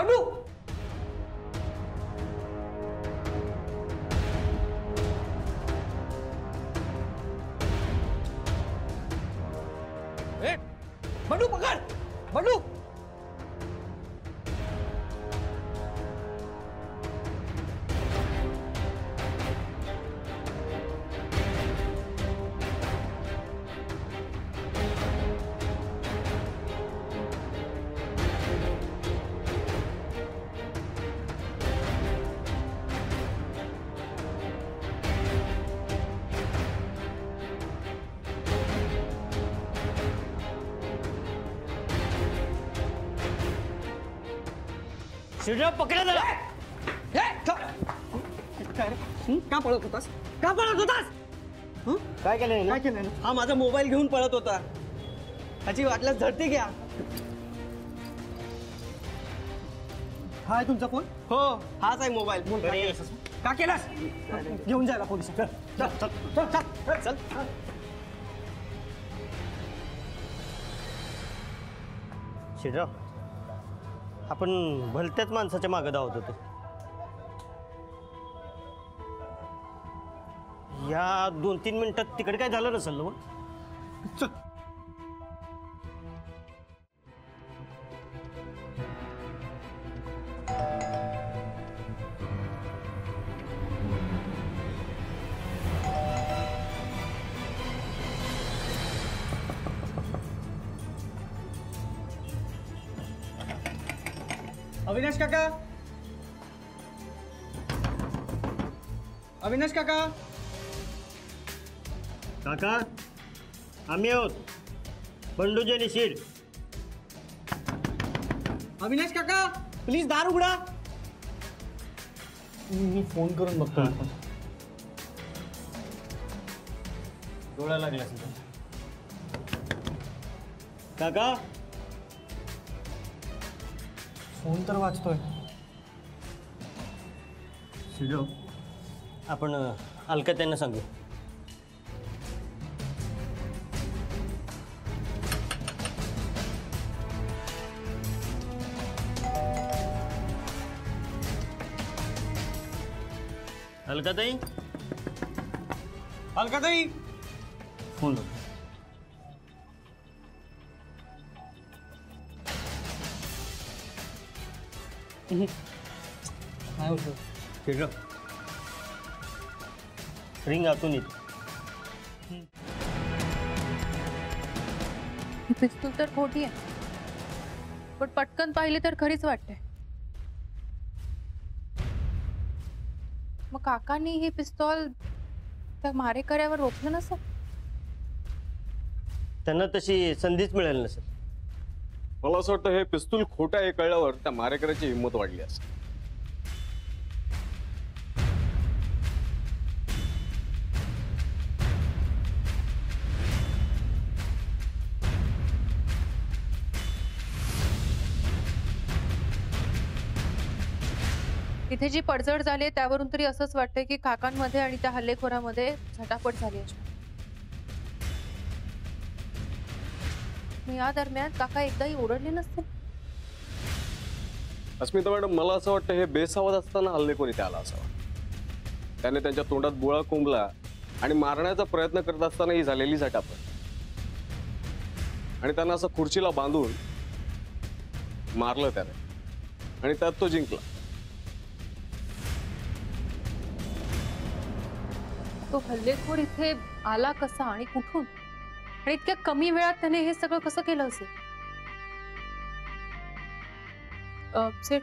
बंडू बंडू पकड़ बंडू शिवराव पकडा जरा. का पळत होतास का पळत होतास काय केलं काय केलं हा माझा मोबाईल घेऊन पळत होता त्याची वाटल्यास झडती घ्या हा आहे तुमचा फोन हो हाच आहे मोबाईल का केलास घेऊन जायला पोलिस चल चल चल चल चल चल शिवराव आपण भलत्याच माणसाच्या मागे धावत होतो. या 2-3 मिनिटात तिकडे काय झालं नसेल ना मग. अविनाश काका अविनाश काका काका आम्ही आहोत बंडूजी आणि शीड. अविनाश काका प्लीज दार उघडा मी फोन करून बघतो. डोळा लागला काका फोन तर वाचतोय. शिडो आपण अलका त्यांना सांगू. अलकाताई अलकाताई फोन नाही होतं. शिडो रिंग आतून येत. पिस्तूल तर खोटी आहे पण पटकन पाहिली तर खरीच वाटते. मग काकांनी ही पिस्तॉल त्या मारेकऱ्यावर रोखलं नसेल. त्यांना तशी संधीच मिळाली नसेल. मला असं वाटतं हे पिस्तूल खोटं आहे कळल्यावर त्या मारेकऱ्याची हिंमत वाढली असेल. इथे जी पडझड झाली त्यावरून तरी असंच वाटतंय की काकांमध्ये आणि त्या हल्लेखोरामध्ये झटापट झाली असणार. या दरम्यान काका एकदाही ओरडले नसतील. अस्मिता मॅडम मला असं वाटतं हे बेसावध असताना हल्लेखोर इथे आला असावा. त्याने त्यांच्या तोंडात बुळा कोंबला आणि मारण्याचा प्रयत्न करत असताना ही झालेली झटापट आणि त्यांना असं खुर्चीला बांधून मारलं त्याने आणि त्यात तो जिंकला. तो हल्लेखोर इथे आला कसा आणि कुठून आणि इतक्या कमी वेळात त्याने हे सगळं कसं केलं असेल. सेठ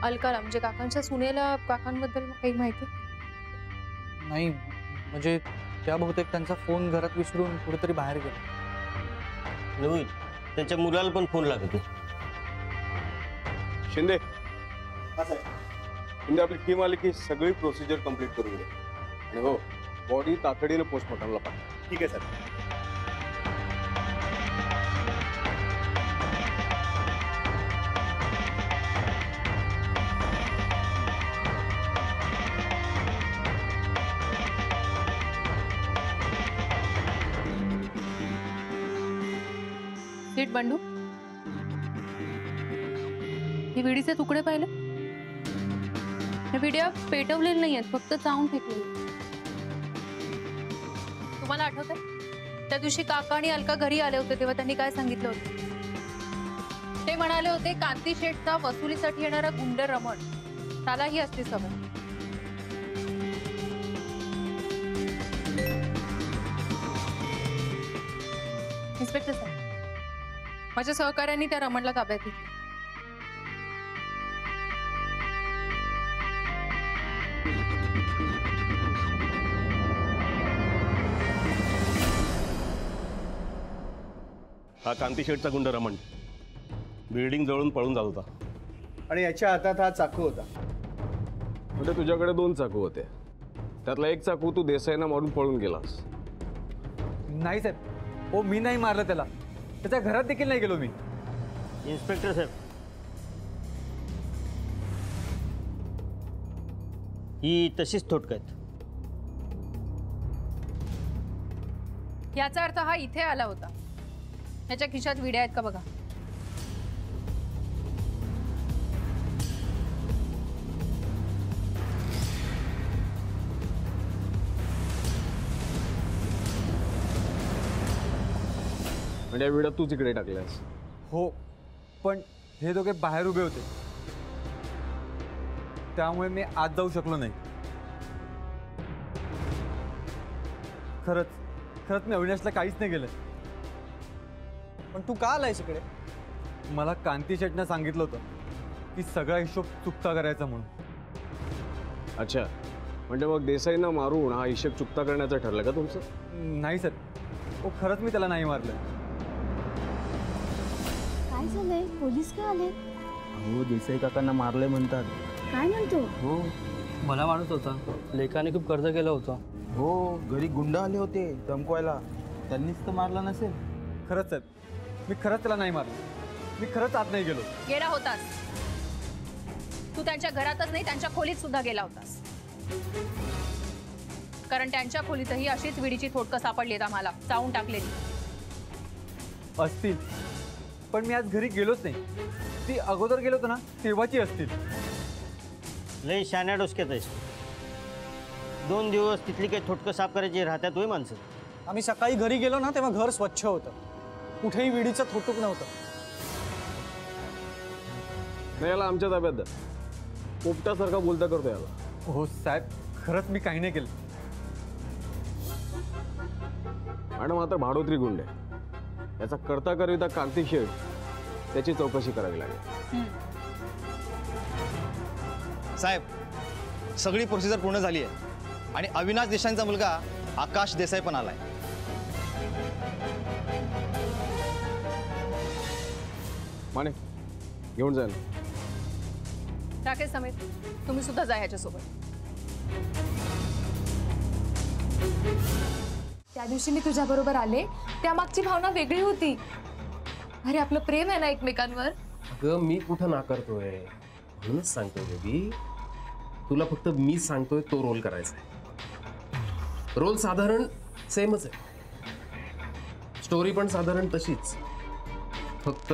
अलकाला म्हणजे काकांच्या सुनेला काकांबद्दल काही माहिती नाही म्हणजे त्या बहुतेक त्यांचा फोन घरात विसरून कुठेतरी बाहेर गेला. नवीन त्यांच्या मुलाला पण फोन लागतो. शिंदे शिंदे आपली टीम आली की सगळी प्रोसिजर कंप्लीट करून घे आणि हो बॉडी तातडीने पोस्टमॉर्टमला पाठवा. ठीक आहे सर. सेठ बंडू हे विडीचे तुकडे पाहिले? हे विड्या पेटवलेले नाही आहेत, फक्त चावून फेकलेले. तुम्हाला आठवतंय त्या दिवशी काका आणि अलका घरी आले होते तेव्हा त्यांनी काय सांगितलं होतं? ते म्हणाले होते कांती शेठचा वसुलीसाठी येणारा गुंड रमण त्यालाही असली सवय. इन्स्पेक्टर साहेब, माझ्या सहकार्यांनी त्या रमणला ताब्यात घेतलं. हा कांती शेठचा गुंड रमण बिल्डिंग जवळून पळून जात होता. आणि याच्या हातात हा चाकू होता. म्हणजे तुझ्याकडे 2 चाकू होते, त्यातला एक चाकू तू देसाईना मारून पळून गेलास. नाही साहेब, हो मी नाही मारलं त्याला, त्याच्या घरात देखील नाही गेलो मी. इन्स्पेक्टर साहेब, ही तशीच थोटक आहेत. याचा अर्थ हा इथे आला होता. त्याच्या खिशात विड्या आहेत का बघा. म्हणजे या विड्या तूच इकडे टाकल्यास? हो, पण हे दोघे बाहेर उभे होते त्यामुळे मी आत जाऊ शकलो नाही. खरंच मी अविनाशला काहीच नाही केलं. पण तू का आलायस इकडे? मला कांती शेटने सांगितलं होतं की सगळा हिशोब चुकता करायचा म्हणून. अच्छा, म्हणजे मग देसाईंना मारून हा हिशेब चुकता करण्याचं ठरलं का तुमचं? नाही सर, हो खरंच मी त्याला नाही मारलं. काय झालंय? पोलीस का आले? हो, देसाई काकांना मारले म्हणतात. काय म्हणतो? हो, मला माणूस होता, लेकाने खूप कर्ज केलं होतं. हो, घरी गुंड आले होते धमकवायला, त्यांनीच तर मारला नसेल. खरंच साहेब, मी खरंच त्याला नाही मारलं. मी खरंच आत नाही गेलो. गेला होतास तू. त्यांच्या घरातच नाही, त्यांच्या खोलीत सुद्धा गेला होतास. कारण त्यांच्या खोलीतही अशीच विडीची थोडकं सापडली आम्हाला, चावून टाकलेली. असतील, पण मी आज घरी गेलोच नाही. ती अगोदर गेलो होतो ना तेव्हाची असतील. लई शाण्या डोसक्यात आहेस. 2 दिवस तिथली काही थोटकं साफ करायची राहत्यात होय माणसं. आम्ही सकाळी घरी गेलो ना तेव्हा घर स्वच्छ होतं, कुठेही विडीचं थोटूक नव्हतं. नाही, याला आमच्या ताब्यात द्या. पोपटासारखा बोलता करतो याला. हो साहेब, खरंच मी काही नाही केलं. मॅडम आता भाडोत्री गुंड आहे, याचा करता करिता कांती शेठ त्याची चौकशी करावी लागेल. साहेब, सगळी प्रोसिजर पूर्ण झाली आहे आणि अविनाश देसाईंचा मुलगा आकाश देसाई पण आलाय. माने घेऊन जाईल. राकेश समेत तुम्ही सुद्धा जा ह्याच्यासोबत. त्या दिवशी मी तुझ्याबरोबर आले त्यामागची भावना वेगळी होती. अरे आपलं प्रेम आहे ना एकमेकांवर. अगं मी कुठं नाकारतोय, म्हणूनच सांगतोय बेबी, तुला फक्त मी सांगतोय तो रोल करायचा आहे. रोल साधारण सेमच आहे, स्टोरी पण साधारण तशीच, फक्त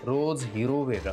रोज हिरो वेगळा.